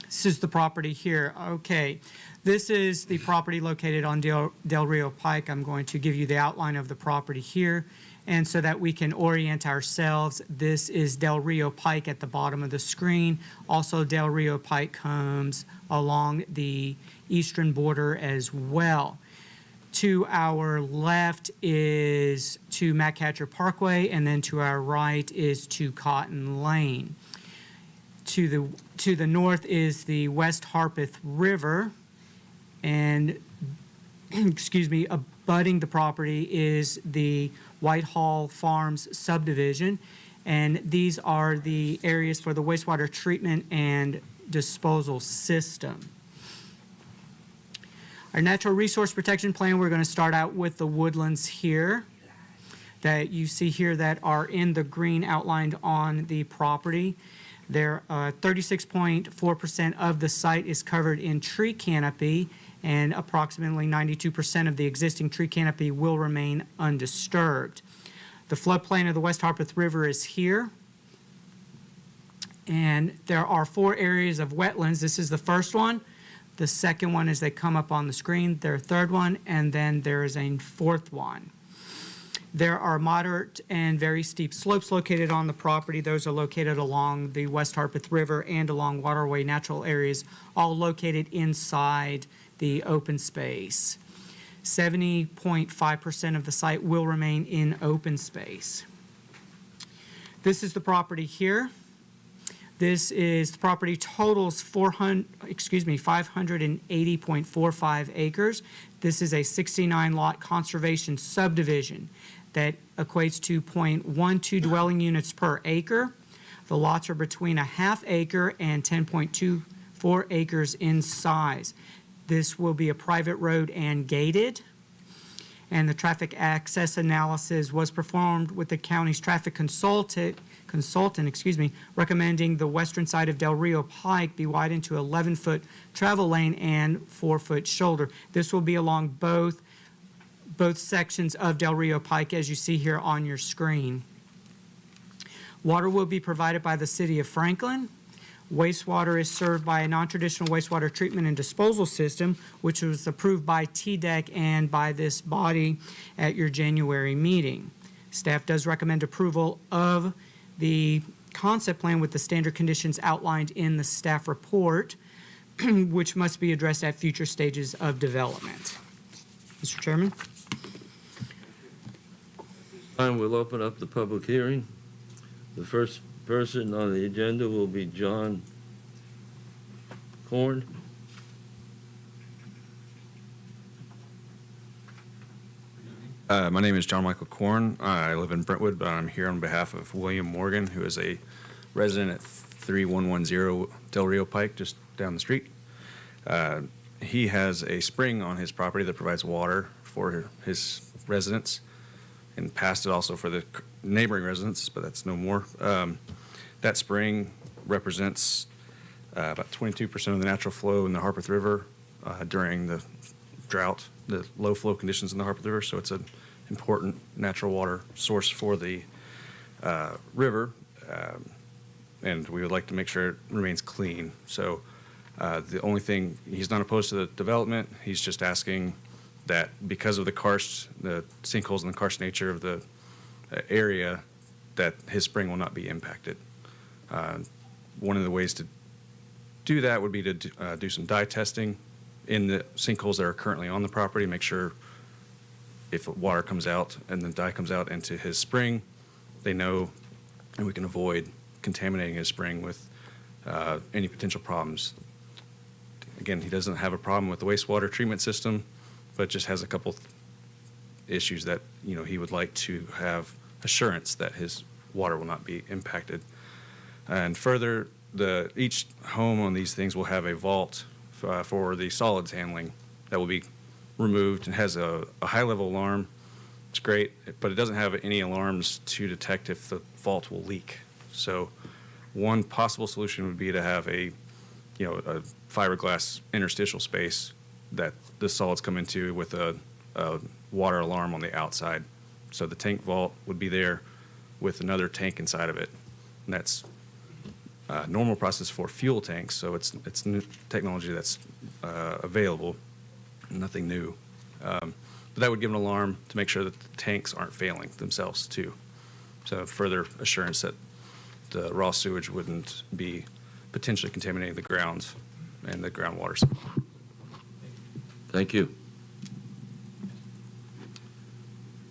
This is the property here. Okay, this is the property located on Del Rio Pike. I'm going to give you the outline of the property here. And so that we can orient ourselves, this is Del Rio Pike at the bottom of the screen. Also, Del Rio Pike comes along the eastern border as well. To our left is to Macatcher Parkway, and then to our right is to Cotton Lane. To the north is the West Harpeth River, and abutting the property is the Whitehall Farms subdivision, and these are the areas for the wastewater treatment and disposal system. Our natural resource protection plan, we're going to start out with the woodlands here that you see here that are in the green outlined on the property. There, 36.4% of the site is covered in tree canopy, and approximately 92% of the existing tree canopy will remain undisturbed. The floodplain of the West Harpeth River is here. And there are 4 areas of wetlands. This is the first one. The second one is they come up on the screen. Their third one, and then there is a fourth one. There are moderate and very steep slopes located on the property. Those are located along the West Harpeth River and along waterway natural areas, all located inside the open space. 70.5% of the site will remain in open space. This is the property here. This is, the property totals 580.45 acres. This is a 69 lot conservation subdivision that equates to 0.12 dwelling units per acre. The lots are between a half acre and 10.24 acres in size. This will be a private road and gated. And the traffic access analysis was performed with the county's traffic consultant, recommending the western side of Del Rio Pike be widened to 11-foot travel lane and 4-foot shoulder. This will be along both sections of Del Rio Pike, as you see here on your screen. Water will be provided by the city of Franklin. Wastewater is served by a non-traditional wastewater treatment and disposal system, which was approved by TDEC and by this body at your January meeting. Staff does recommend approval of the concept plan with the standard conditions outlined in the staff report, which must be addressed at future stages of development. Mr. Chairman? Time we'll open up the public hearing. The first person on the agenda will be John Korn. My name is John Michael Korn. I live in Brentwood, but I'm here on behalf of William Morgan, who is a resident at 3110 Del Rio Pike, just down the street. He has a spring on his property that provides water for his residents, and past it also for the neighboring residents, but that's no more. That spring represents about 22% of the natural flow in the Harpeth River during the drought, the low flow conditions in the Harpeth River. So it's an important natural water source for the river, and we would like to make sure it remains clean. So the only thing, he's not opposed to the development. He's just asking that because of the sinkholes and the karst nature of the area, that his spring will not be impacted. One of the ways to do that would be to do some dye testing in the sinkholes that are currently on the property, make sure if water comes out and the dye comes out into his spring, they know, and we can avoid contaminating his spring with any potential problems. Again, he doesn't have a problem with the wastewater treatment system, but just has a couple issues that, he would like to have assurance that his water will not be impacted. And further, each home on these things will have a vault for the solids handling that will be removed and has a high-level alarm. It's great, but it doesn't have any alarms to detect if the vault will leak. So one possible solution would be to have a fiberglass interstitial space that the solids come into with a water alarm on the outside. So the tank vault would be there with another tank inside of it. And that's a normal process for fuel tanks, so it's new technology that's available, nothing new. But that would give an alarm to make sure that the tanks aren't failing themselves too. So further assurance that the raw sewage wouldn't be potentially contaminating the grounds and the groundwater supply. Thank you.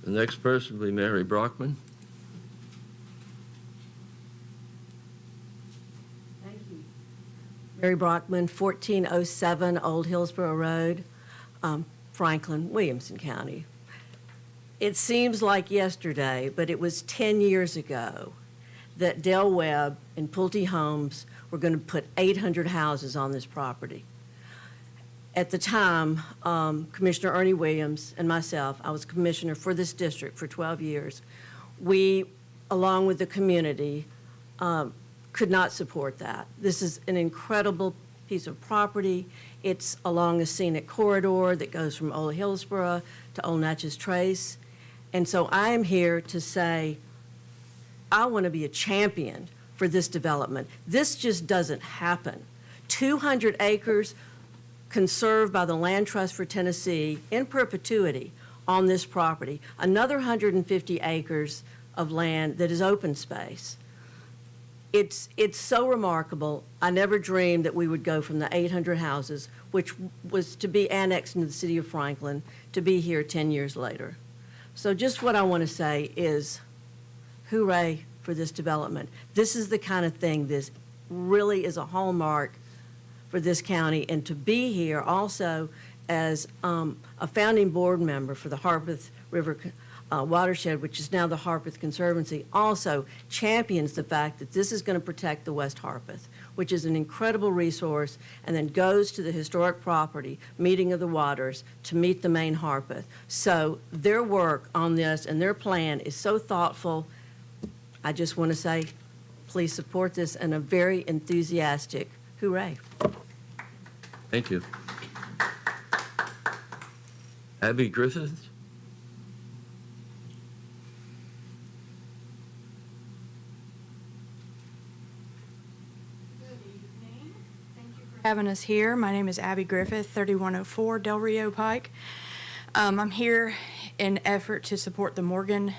The next person will be Mary Brockman. Mary Brockman, 1407 Old Hillsborough Road, Franklin, Williamson County. It seems like yesterday, but it was 10 years ago that Del Webb and Pulte Homes were going to put 800 houses on this property. At the time, Commissioner Ernie Williams and myself, I was commissioner for this district for 12 years. We, along with the community, could not support that. This is an incredible piece of property. It's along a scenic corridor that goes from Old Hillsborough to Old Natchez Trace. And so I am here to say, I want to be a champion for this development. This just doesn't happen. 200 acres conserved by the Land Trust for Tennessee in perpetuity on this property. Another 150 acres of land that is open space. It's so remarkable. I never dreamed that we would go from the 800 houses, which was to be annexed into the city of Franklin, to be here 10 years later. So just what I want to say is, hooray for this development. This is the kind of thing this really is a hallmark for this county, and to be here also as a founding board member for the Harpeth River watershed, which is now the Harpeth Conservancy, also champions the fact that this is going to protect the West Harpeth, which is an incredible resource, and then goes to the historic property, Meeting of the Waters, to meet the main Harpeth. So their work on this and their plan is so thoughtful. I just want to say, please support this, and a very enthusiastic hooray. Thank you. Abby Griffith? Having us here. My name is Abby Griffith, 3104 Del Rio Pike. I'm here in effort to support the Morgan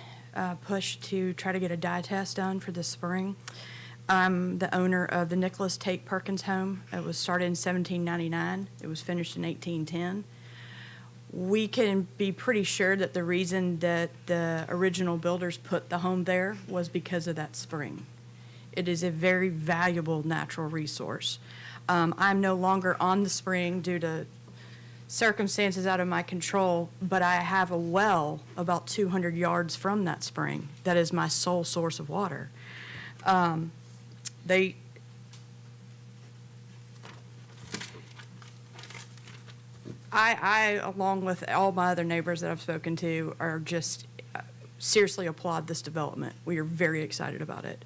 push to try to get a dye test done for this spring. I'm the owner of the Nicholas Tate Perkins home. It was started in 1799. It was finished in 1810. We can be pretty sure that the reason that the original builders put the home there was because of that spring. It is a very valuable natural resource. I'm no longer on the spring due to circumstances out of my control, but I have a well about 200 yards from that spring that is my sole source of water. I, along with all my other neighbors that I've spoken to, are just seriously applaud this development. We are very excited about it.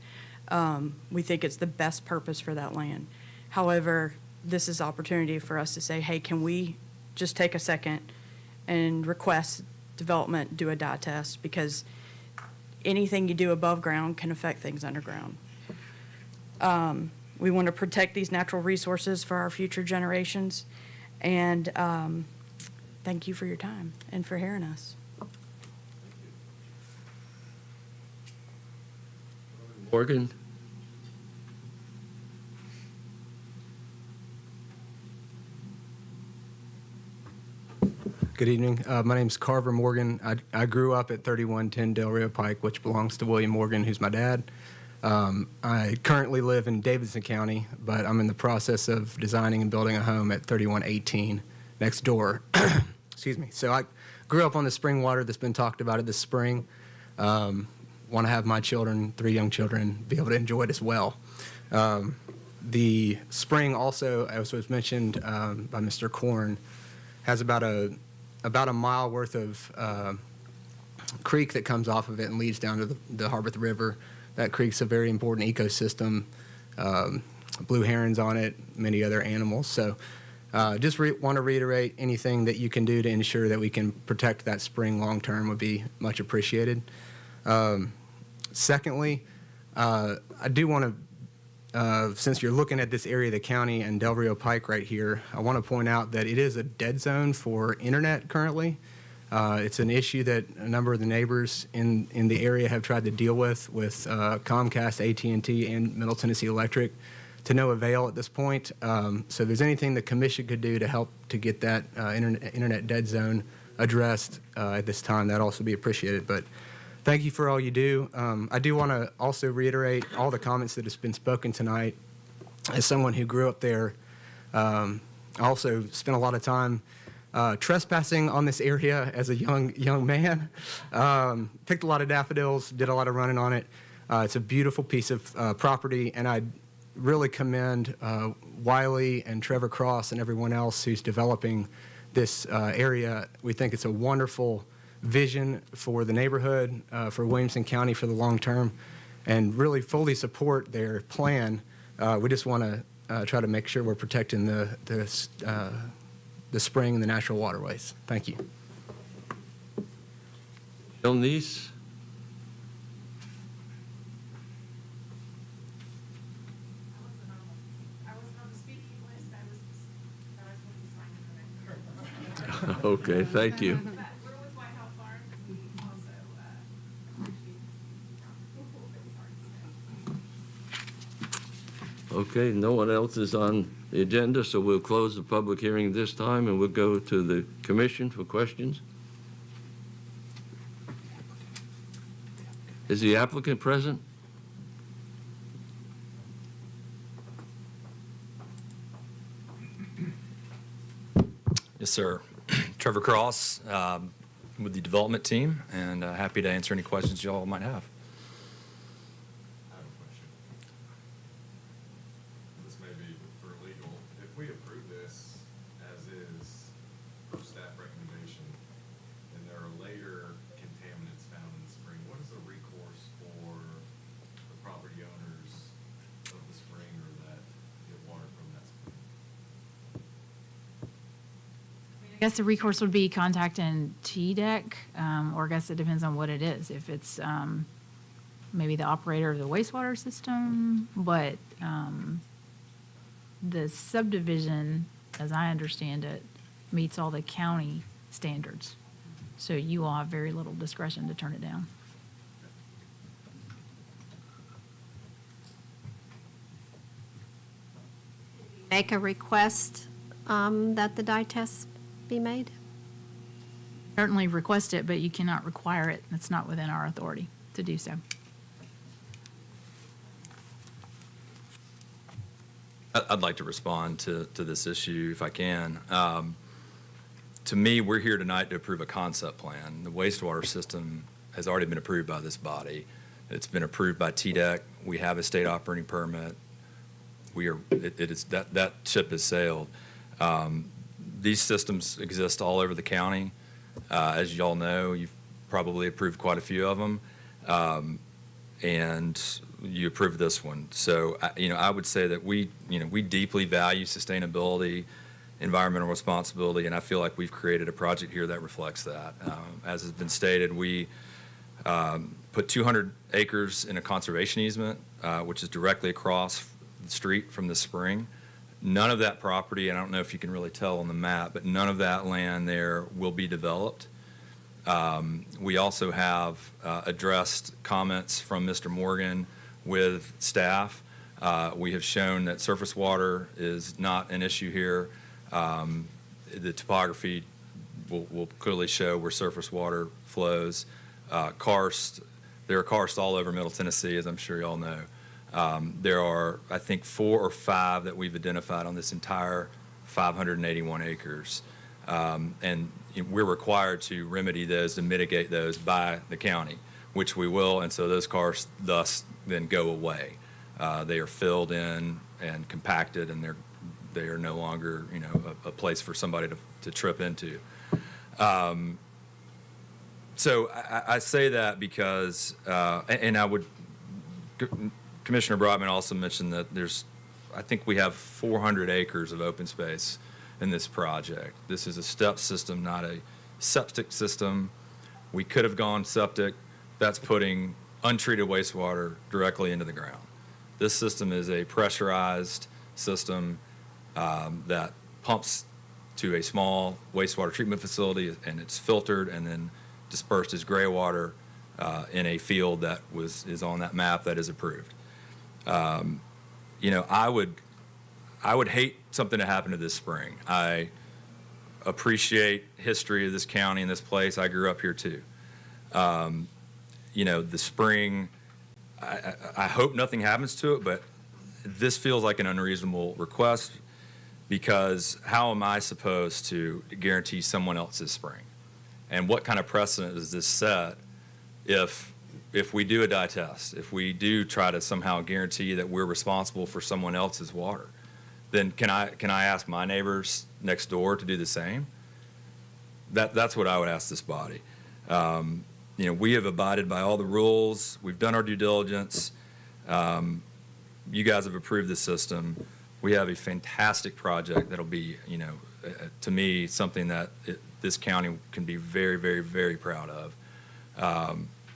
We think it's the best purpose for that land. However, this is opportunity for us to say, hey, can we just take a second and request development, do a dye test, because anything you do above ground can affect things underground. We want to protect these natural resources for our future generations, and thank you for your time and for hearing us. Morgan? Good evening. My name's Carver Morgan. I grew up at 3110 Del Rio Pike, which belongs to William Morgan, who's my dad. I currently live in Davidson County, but I'm in the process of designing and building a home at 3118 next door. Excuse me. So I grew up on the spring water that's been talked about this spring. Want to have my children, 3 young children, be able to enjoy it as well. The spring also, as was mentioned by Mr. Korn, has about a mile worth of creek that comes off of it and leads down to the Harpeth River. That creek's a very important ecosystem. Blue herons on it, many other animals. So just want to reiterate anything that you can do to ensure that we can protect that spring long term would be much appreciated. Secondly, I do want to, since you're looking at this area of the county and Del Rio Pike right here, I want to point out that it is a dead zone for internet currently. It's an issue that a number of the neighbors in the area have tried to deal with Comcast, AT&T, and Middle Tennessee Electric to no avail at this point. So if there's anything the commission could do to help to get that internet dead zone addressed at this time, that'd also be appreciated. But thank you for all you do. I do want to also reiterate all the comments that have been spoken tonight. As someone who grew up there, I also spent a lot of time trespassing on this area as a young man. Picked a lot of daffodils, did a lot of running on it. It's a beautiful piece of property, and I really commend Wiley and Trevor Cross and everyone else who's developing this area. We think it's a wonderful vision for the neighborhood, for Williamson County for the long term, and really fully support their plan. We just want to try to make sure we're protecting the spring and the natural waterways. Thank you. Bill Neese? Okay, thank you. Okay, no one else is on the agenda, so we'll close the public hearing this time and we'll go to the commission for questions. Is the applicant present? Yes, sir. Trevor Cross with the development team, and happy to answer any questions you all might have. I have a question. This may be for legal. If we approve this as is per staff recommendation, and there are later contaminants found in the spring, what is the recourse for the property owners of the spring or that get water from that spring? I guess the recourse would be contacting TDEC, or I guess it depends on what it is. If it's maybe the operator of the wastewater system, but the subdivision, as I understand it, meets all the county standards. So you all have very little discretion to turn it down. Make a request that the dye test be made? Certainly request it, but you cannot require it. It's not within our authority to do so. I'd like to respond to this issue if I can. To me, we're here tonight to approve a concept plan. The wastewater system has already been approved by this body. It's been approved by TDEC. We have a state operating permit. That ship has sailed. These systems exist all over the county. As you all know, you've probably approved quite a few of them, and you approved this one. So, I would say that we deeply value sustainability, environmental responsibility, and I feel like we've created a project here that reflects that. As has been stated, we put 200 acres in a conservation easement, which is directly across the street from the spring. None of that property, and I don't know if you can really tell on the map, but none of that land there will be developed. We also have addressed comments from Mr. Morgan with staff. We have shown that surface water is not an issue here. The topography will clearly show where surface water flows. Karst, there are karsts all over Middle Tennessee, as I'm sure you all know. There are, I think, 4 or 5 that we've identified on this entire 581 acres. And we're required to remedy those, to mitigate those by the county, which we will, and so those karsts thus then go away. They are filled in and compacted, and they are no longer, a place for somebody to trip into. So I say that because, and I would, Commissioner Brotman also mentioned that I think we have 400 acres of open space in this project. This is a step system, not a septic system. We could have gone septic. That's putting untreated wastewater directly into the ground. This system is a pressurized system that pumps to a small wastewater treatment facility, and it's filtered and then dispersed as gray water in a field that is on that map that is approved. I would hate something to happen to this spring. I appreciate history of this county and this place. I grew up here too. The spring, I hope nothing happens to it, but this feels like an unreasonable request, because how am I supposed to guarantee someone else's spring? And what kind of precedent does this set if we do a dye test, if we do try to somehow guarantee that we're responsible for someone else's water? Then can I ask my neighbors next door to do the same? That's what I would ask this body. We have abided by all the rules. We've done our due diligence. You guys have approved the system. We have a fantastic project that'll be, to me, something that this county can be very, very, very proud of.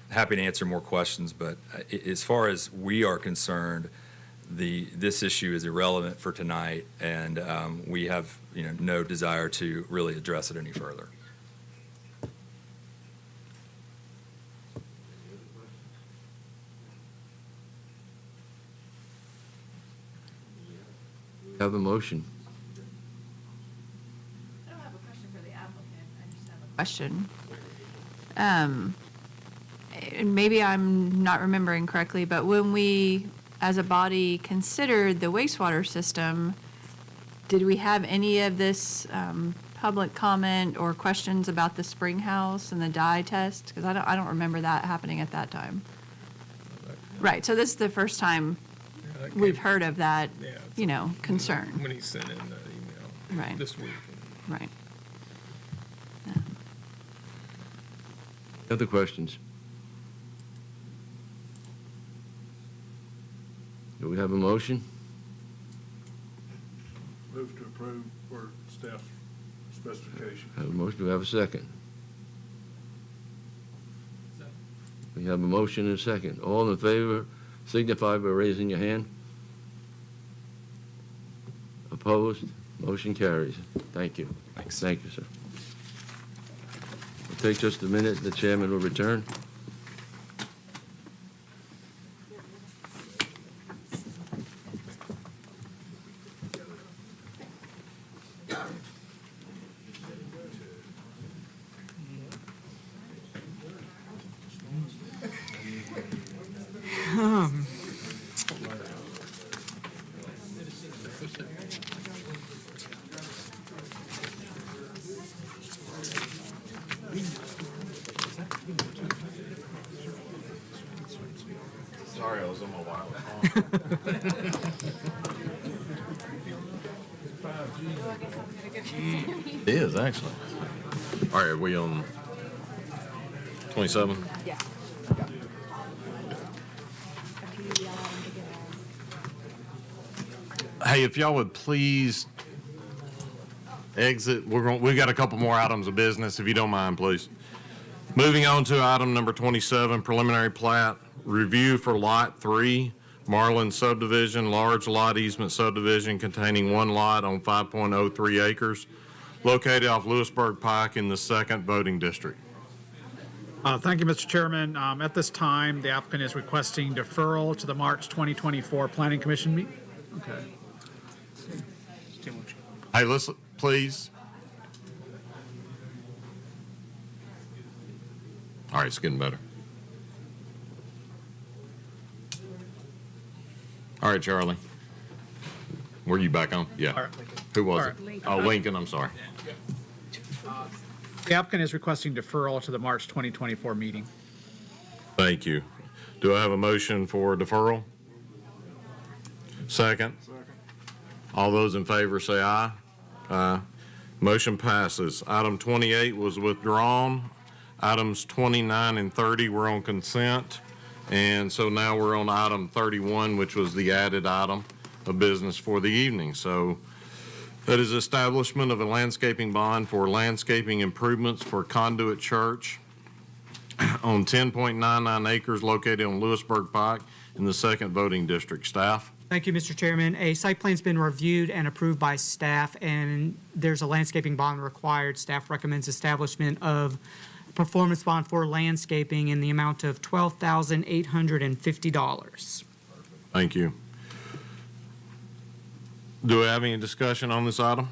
Happy to answer more questions, but as far as we are concerned, this issue is irrelevant for tonight, and we have no desire to really address it any further. Have a motion. I don't have a question for the applicant, I just have a question. And maybe I'm not remembering correctly, but when we, as a body, considered the wastewater system, did we have any of this public comment or questions about the spring house and the dye test? Because I don't remember that happening at that time. Right, so this is the first time we've heard of that, concern. When he sent in the email. Right. This week. Right. Other questions? Do we have a motion? Move to approve for staff specification. Have a motion. Do we have a second? We have a motion and a second. All in favor, signify by raising your hand. Opposed? Motion carries. Thank you. Thanks. Thank you, sir. It'll take just a minute. The chairman will return. Sorry, I was on my wireless phone. It is, actually. All right, are we on 27? Yeah. Hey, if y'all would please exit, we got a couple more items of business, if you don't mind, please. Moving on to item number 27, preliminary plat, review for Lot 3 Marlin subdivision, large lot easement subdivision containing one lot on 5.03 acres, located off Lewisburg Pike in the 2nd voting district. Thank you, Mr. Chairman. At this time, the applicant is requesting deferral to the March 2024 Planning Commission meeting. Okay. Hey, listen, please. All right, it's getting better. All right, Charlie. Were you back on? Yeah. All right, Lincoln. Who was All it? right. Oh, Lincoln, I'm sorry. The applicant is requesting deferral to the March 2024 meeting. Thank you. Do I have a motion for deferral? Second? All those in favor say aye. Aye. Motion passes. Item 28 was withdrawn. Items 29 and 30 were on consent. And so now we're on item 31, which was the added item of business for the evening. So that is establishment of a landscaping bond for landscaping improvements for Conduit Church on 10.99 acres located on Lewisburg Pike in the 2nd voting district. Staff? Thank you, Mr. Chairman. A site plan's been reviewed and approved by staff, and there's a landscaping bond required. Staff recommends establishment of performance bond for landscaping in the amount of $12,850. Thank you. Do we have any discussion on this item?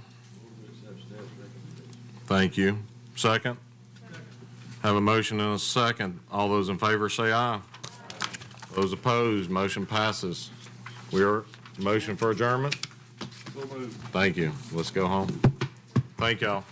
Thank you. Second? Have a motion and a second. All those in favor say aye. Those opposed, motion passes. We are, motion for adjournment? Thank you. Let's go home. Thank y'all.